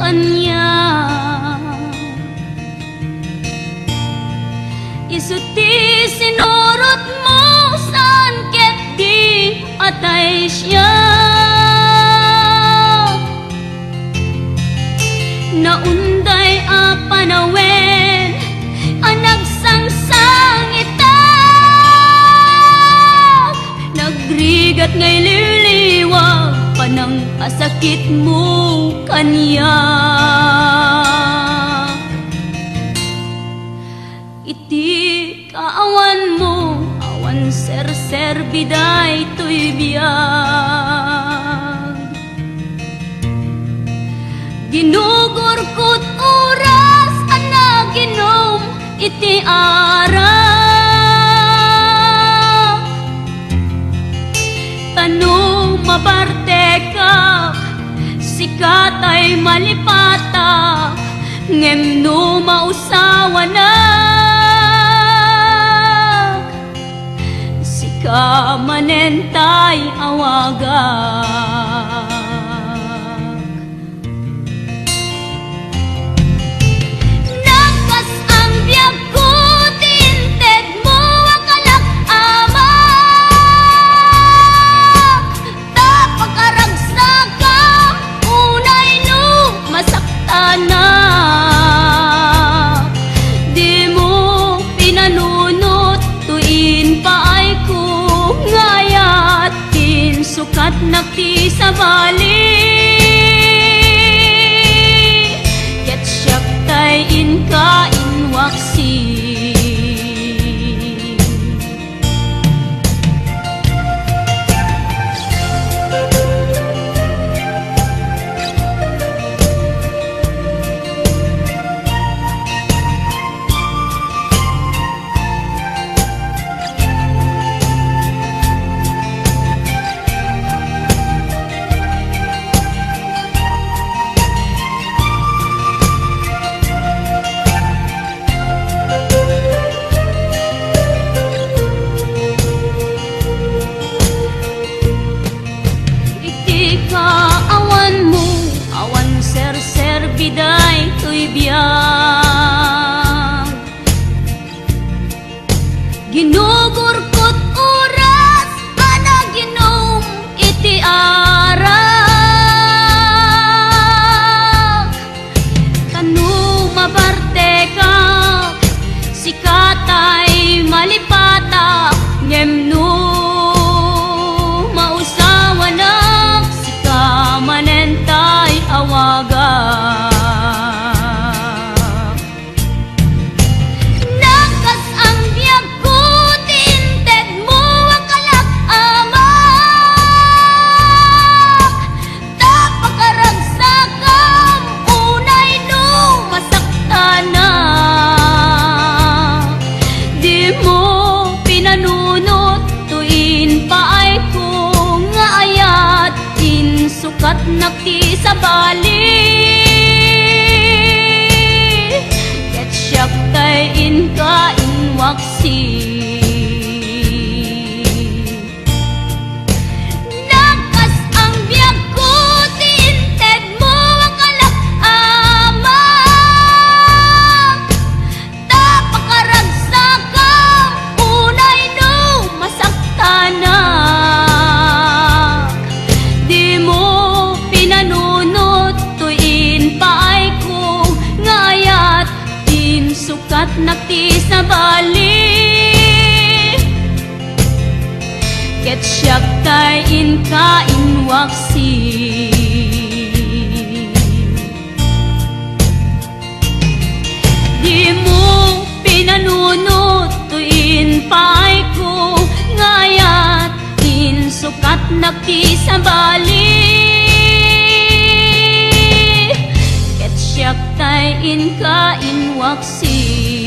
kanya. Isuti sinurot mo saan ket di atay siya. Naunday a panawen anagsangsang itak, nagrigat ngay liliwag panang asakit mo kanya. Iti kaawan mo awan ser biday to'y biyag, ginugurkot oras anaginom iti arak. Tanong mabarte ka sikat ay malipata, ngem no mausawa na sika manentay awagak. Nagkas ang biyag ko tinted mo akalak ama, tapagkaragsak ka unay no masakta na. Di mo pinanunot tuin paay ko ngayat tin sukat nakti sa bali. Ket siyak tay inka inwaksi. Biday to'y biyag, ginugurkot oras anaginom iti arak. Tanu mabarte ka sikatay malipata, ngem no mausawa na sika manentay awaga. Sukat nakti sa bali, ket siyak tay inka inwaksi. Nagkas ang biyag ko tinted mo akalak ama, tapagkaragsak ka unay no masakta na. Sukat nakti sa bali, ket siyak tay inka inwaksi. Di mo pinanunot tuin paay ko ngayat in sukat nakti sa bali, ket siyak tay inka inwaksi.